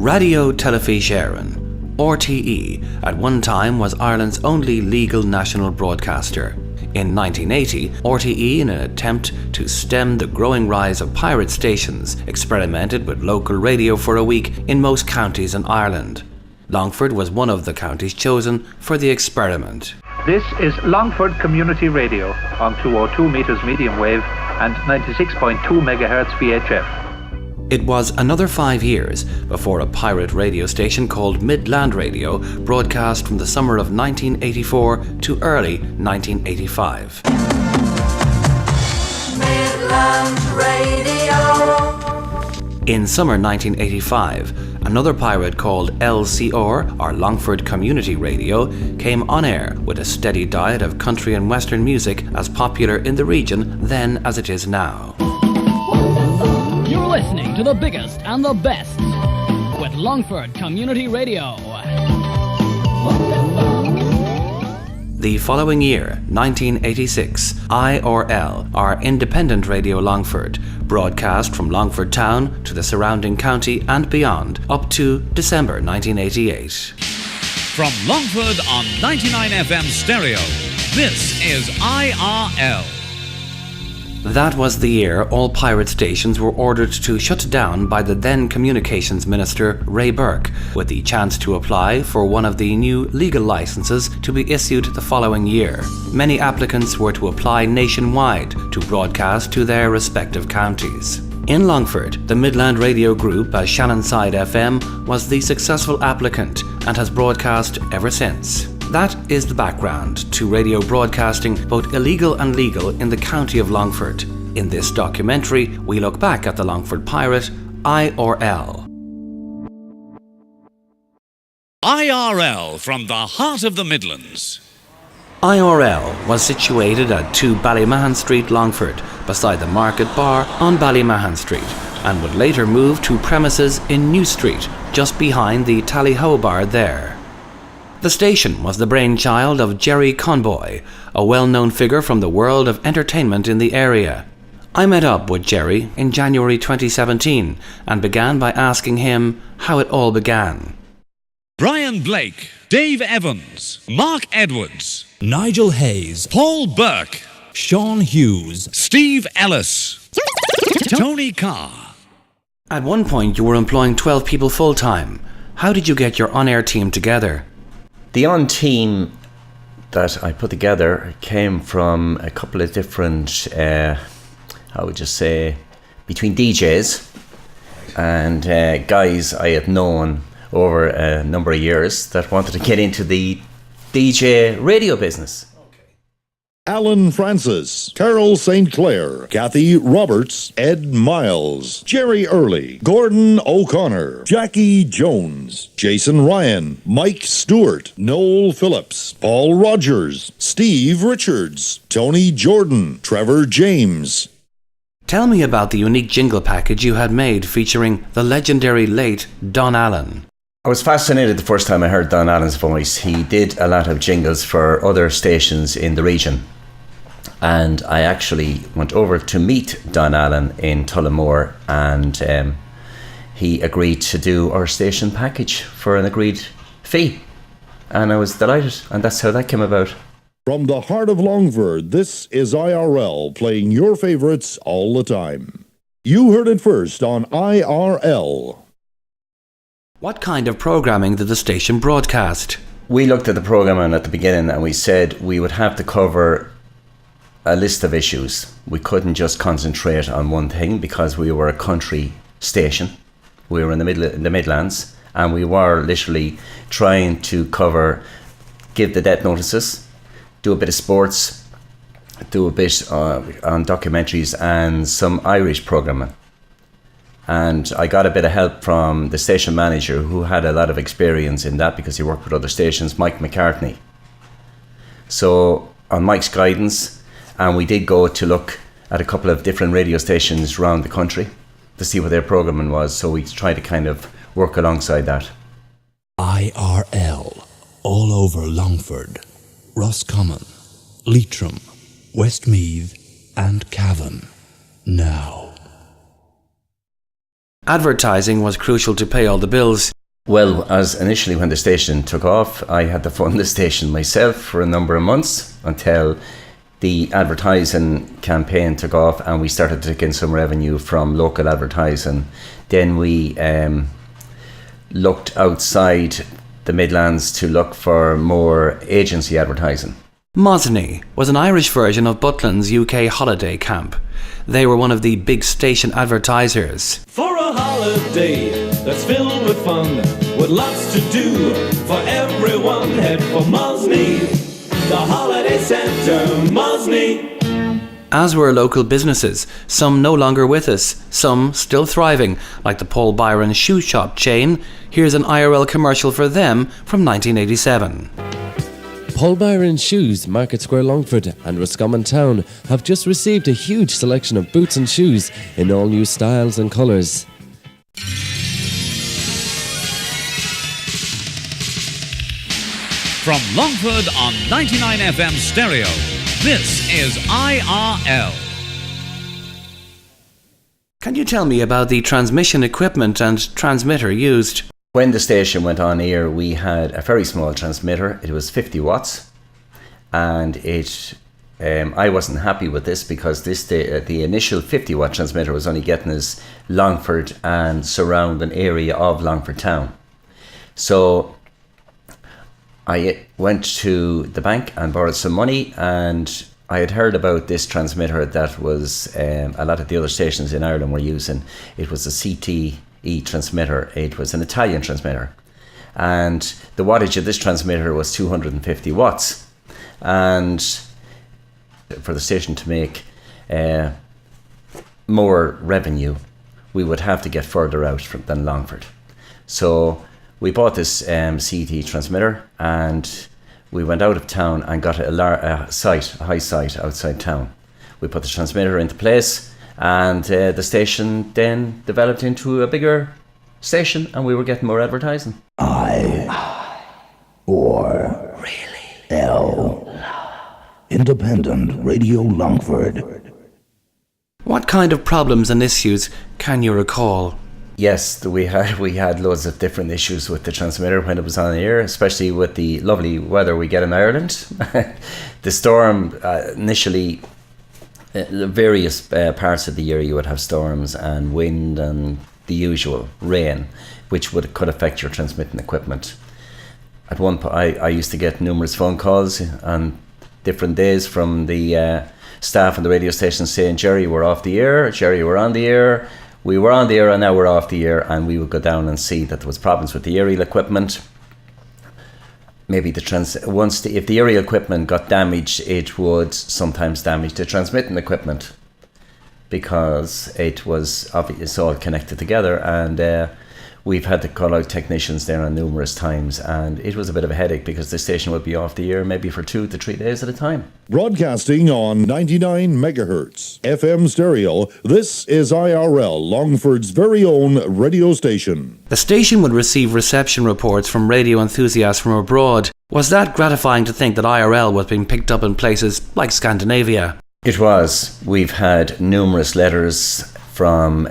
Radio Telefís Éireann, RTE, at one time was Ireland's only legal national broadcaster. In 1980, RTE, in an attempt to stem the growing rise of pirate stations, experimented with local radio for a week in most counties in Ireland. Longford was one of the counties chosen for the experiment. This is Longford Community Radio on 202 metres medium wave and 96.2 megahertz VHF. It was another 5 years before a pirate radio station called Midland Radio broadcast from the summer of 1984 to early 1985. Midland Radio. In summer 1985, another pirate called LCR, or Longford Community Radio, came on air with a steady diet of country and western music as popular in the region then as it is now. You're listening to the biggest and the best with Longford Community Radio. The following year, 1986, IRL, or Independent Radio Longford, broadcast from Longford town to the surrounding county and beyond up to December 1988. From Longford on 99 FM stereo, this is IRL. That was the year all pirate stations were ordered to shut down by the then Communications Minister Ray Burke, with the chance to apply for one of the new legal licenses to be issued the following year. Many applicants were to apply nationwide to broadcast to their respective counties. In Longford, the Midland Radio Group, as Shannonside FM, was the successful applicant and has broadcast ever since. That is the background to radio broadcasting, both illegal and legal, in the county of Longford. In this documentary, we look back at the Longford pirate, IRL. IRL from the heart of the Midlands. IRL was situated at 2 Ballymahan Street, Longford, beside the Market Bar on Ballymahan Street, and would later move to premises in New Street, just behind the Tally-Ho Bar there. The station was the brainchild of Gerry Conboy, a well-known figure from the world of entertainment in the area. I met up with Gerry in January 2017 and began by asking him how it all began. Brian Blake, Dave Evans, Mark Edwards, Nigel Hayes, Paul Burke, Sean Hughes, Steve Ellis, Tony Carr. At one point you were employing 12 people full-time. How did you get your on-air team together? The on team that I put together came from a couple of different, between DJs and guys I had known over a number of years that wanted to get into the DJ radio business. Alan Francis, Carol St. Clair, Kathy Roberts, Ed Miles, Jerry Early, Gordon O'Connor, Jackie Jones, Jason Ryan, Mike Stewart, Noel Phillips, Paul Rogers, Steve Richards, Tony Jordan, Trevor James. Tell me about the unique jingle package you had made featuring the legendary late Don Allen. I was fascinated the first time I heard Don Allen's voice. He did a lot of jingles for other stations in the region. And I actually went over to meet Don Allen in Tullamore, and he agreed to do our station package for an agreed fee. And I was delighted, and that's how that came about. From the heart of Longford, this is IRL, playing your favourites all the time. You heard it first on IRL. What kind of programming did the station broadcast? We looked at the programming at the beginning and we said we would have to cover a list of issues. We couldn't just concentrate on one thing because we were a country station. We were in the Midlands, and we were literally trying to give the death notices, do a bit of sports, do a bit on documentaries and some Irish programming. And I got a bit of help from the station manager, who had a lot of experience in that because he worked with other stations, Mike McCartney. So on Mike's guidance, and we did go to look at a couple of different radio stations around the country to see what their programming was, so we tried to kind of work alongside that. IRL, all over Longford, Roscommon, Leitrim, Westmeath and Cavan. Now. Advertising was crucial to pay all the bills. Well, as initially when the station took off, I had to fund the station myself for a number of months until the advertising campaign took off and we started to take in some revenue from local advertising. Then we looked outside the Midlands to look for more agency advertising. Mosney was an Irish version of Butlin's UK holiday camp. They were one of the big station advertisers. For a holiday that's filled with fun, with lots to do for everyone, head for Mosney, the holiday centre, Mosney. As were local businesses, some no longer with us, some still thriving, like the Paul Byron shoe shop chain. Here's an IRL commercial for them from 1987. Paul Byron Shoes, Market Square Longford and Roscommon Town have just received a huge selection of boots and shoes in all new styles and colours. From Longford on 99 FM stereo, this is IRL. Can you tell me about the transmission equipment and transmitter used? When the station went on air, we had a very small transmitter. It was 50 watts, and I wasn't happy with this because the initial 50 watt transmitter was only getting us Longford and surrounding area of Longford town. So I went to the bank and borrowed some money, and I had heard about this transmitter that was a lot of the other stations in Ireland were using. It was a CTE transmitter. It was an Italian transmitter, and the wattage of this transmitter was 250 watts, and for the station to make more revenue we would have to get further out than Longford. So we bought this CTE transmitter and we went out of town and got a high site outside town. We put the transmitter into place, and the station then developed into a bigger station, and we were getting more advertising. Independent Radio Longford. What kind of problems and issues can you recall? Yes, we had loads of different issues with the transmitter when it was on the air, especially with the lovely weather we get in Ireland. The storm initially, various parts of the year you would have storms and wind and the usual rain, which could affect your transmitting equipment. At one point, I used to get numerous phone calls on different days from the staff on the radio station saying, "Gerry, we're off the air. Gerry, we're on the air. We were on the air and now we're off the air," and we would go down and see that there was problems with the aerial equipment. Maybe if the aerial equipment got damaged, it would sometimes damage the transmitting equipment because it's all connected together, and we've had to call out technicians there on numerous times, and it was a bit of a headache because the station would be off the air maybe for 2 to 3 days at a time. Broadcasting on 99 megahertz FM stereo, this is IRL, Longford's very own radio station. The station would receive reception reports from radio enthusiasts from abroad. Was that gratifying to think that IRL was being picked up in places like Scandinavia? It was. We've had numerous letters from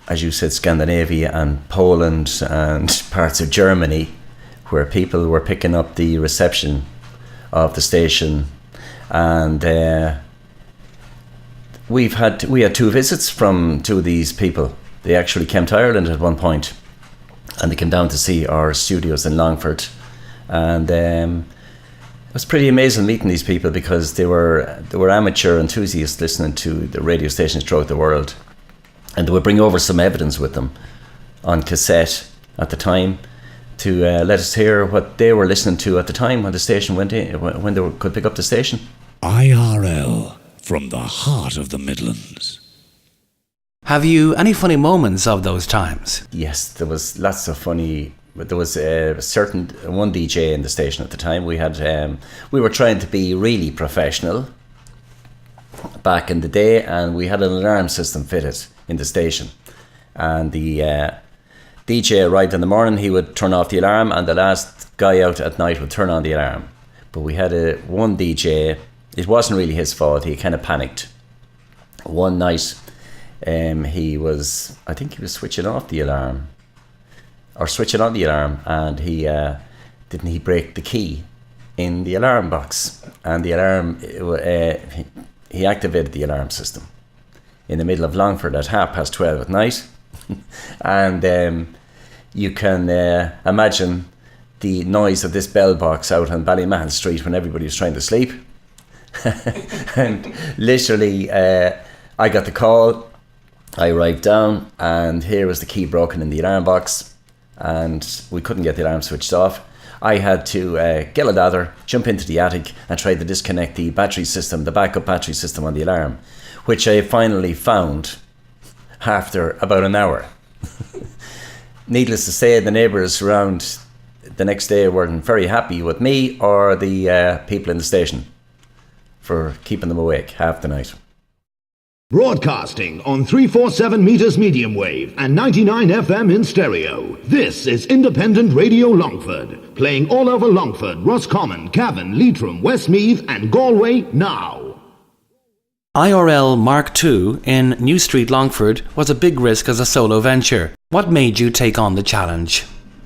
as you said, Scandinavia and Poland and parts of Germany, where people were picking up the reception of the station, and we had 2 visits from 2 of these people. They actually came to Ireland at one point, and they came down to see our studios in Longford, and it was pretty amazing meeting these people because they were amateur enthusiasts listening to the radio stations throughout the world. And they would bring over some evidence with them on cassette at the time to let us hear what they were listening to at the time when the station went in, when they could pick up the station. IRL from the heart of the Midlands. Have you any funny moments of those times? Yes, there was lots of funny. There was one DJ in the station at the time. We were trying to be really professional back in the day, and we had an alarm system fitted in the station, and the DJ arrived in the morning. He would turn off the alarm, and the last guy out at night would turn on the alarm. But we had one DJ. It wasn't really his fault. He kind of panicked one night. I think he was switching off the alarm, or switching on the alarm, and he break the key in the alarm box, and the alarm he activated the alarm system in the middle of Longford at 12:30 at night. And you can imagine the noise of this bell box out on Ballymahon Street when everybody was trying to sleep. And literally I got the call, I arrived down, and here was the key broken in the alarm box, and we couldn't get the alarm switched off. I had to get a ladder, jump into the attic and try to disconnect the battery system, the backup battery system on the alarm, which I finally found after about an hour. Needless to say, the neighbours around the next day weren't very happy with me or the people in the station for keeping them awake half the night. Broadcasting on 347 meters medium wave and 99 FM in stereo. This is Independent Radio Longford, playing all over Longford, Roscommon, Cavan, Leitrim, Westmeath and Galway now. IRL Mark II in New Street, Longford was a big risk as a solo venture. What made you take on the challenge?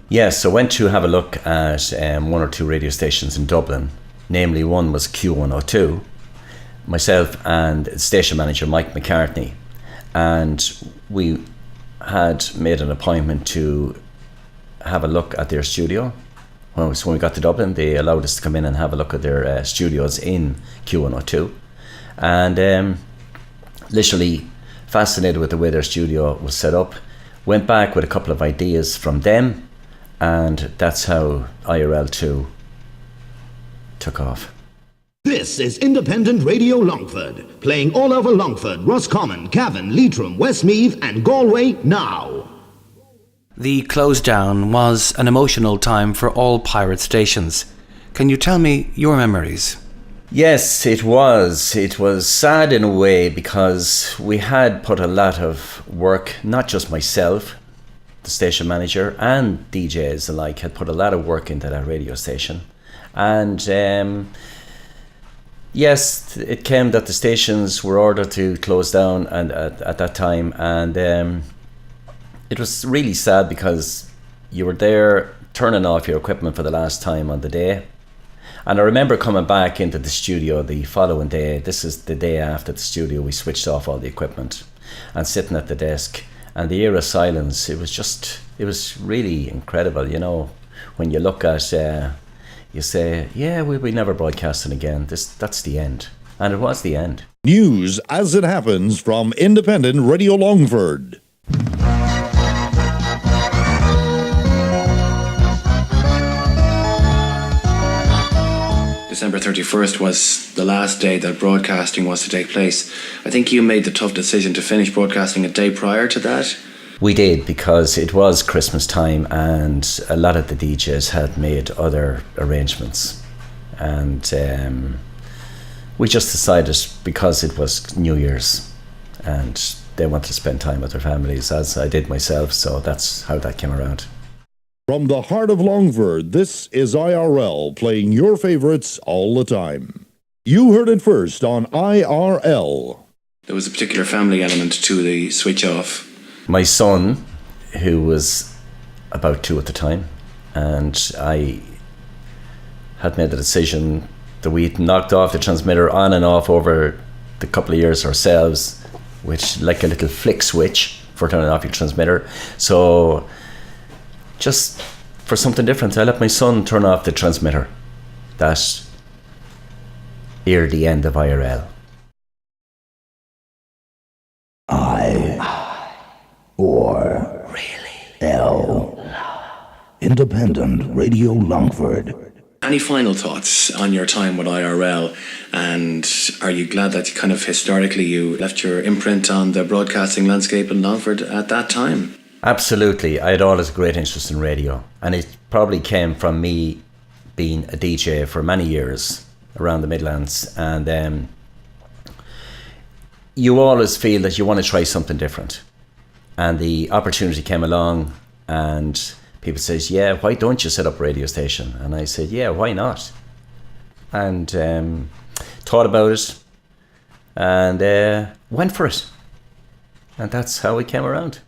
Yes, I went to have a look at one or two radio stations in Dublin. Namely, one was Q102, myself and station manager Mike McCartney. And we had made an appointment to have a look at their studio. When we got to Dublin, they allowed us to come in and have a look at their studios in Q102. And literally fascinated with the way their studio was set up. Went back with a couple of ideas from them, and that's how IRL 2 took off. This is Independent Radio Longford, playing all over Longford, Roscommon, Cavan, Leitrim, Westmeath and Galway now. The close down was an emotional time for all pirate stations. Can you tell me your memories? Yes, it was. It was sad in a way because we had put a lot of work, not just myself, the station manager, and DJs alike had put a lot of work into that radio station. And yes, it came that the stations were ordered to close down and at that time, and it was really sad because you were there turning off your equipment for the last time on the day. And I remember coming back into the studio the following day. This is the day after the studio, we switched off all the equipment, and sitting at the desk, and the era of silence, it was really incredible, you know, when you look at, you say, yeah, we'll be never broadcasting again. That's the end. And it was the end. News as it happens from Independent Radio Longford. December 31st was the last day that broadcasting was to take place. I think you made the tough decision to finish broadcasting a day prior to that. We did, because it was Christmas time and a lot of the DJs had made other arrangements. And we just decided, because it was New Year's and they wanted to spend time with their families, as I did myself, so that's how that came around. From the heart of Longford, this is IRL, playing your favorites all the time. You heard it first on IRL. There was a particular family element to the switch off. My son, who was about 2 at the time, and I had made the decision that we'd knocked off the transmitter on and off over the couple of years ourselves, which like a little flick switch for turning off your transmitter. So just for something different, I let my son turn off the transmitter. That near the end of IRL. Or really L. Independent Radio Longford. Any final thoughts on your time with IRL, and are you glad that kind of historically you left your imprint on the broadcasting landscape in Longford at that time? Absolutely. I had always a great interest in radio, and it probably came from me being a DJ for many years around the Midlands, and you always feel that you want to try something different. And the opportunity came along, and people says, yeah, why don't you set up a radio station? And I said, yeah, why not? And thought about it and went for it. And that's how it came around.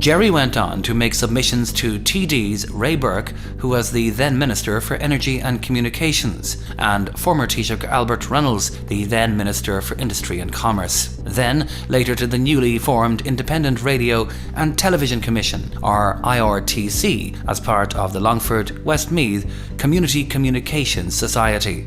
Gerry went on to make submissions to TD's Ray Burke, who was the then Minister for Energy and Communications, and former Taoiseach Albert Reynolds, the then Minister for Industry and Commerce. Then, later to the newly formed Independent Radio and Television Commission, or IRTC, as part of the Longford Westmeath Community Communications Society.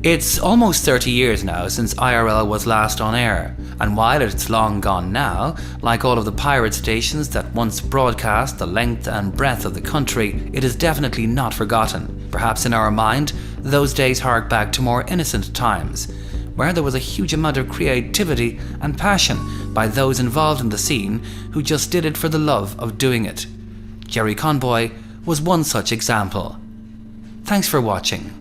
It's almost 30 years now since IRL was last on air, and while it's long gone now, like all of the pirate stations that once broadcast the length and breadth of the country, it is definitely not forgotten. Perhaps in our mind, those days hark back to more innocent times, where there was a huge amount of creativity and passion by those involved in the scene who just did it for the love of doing it. Gerry Conboy was one such example. Thanks for watching.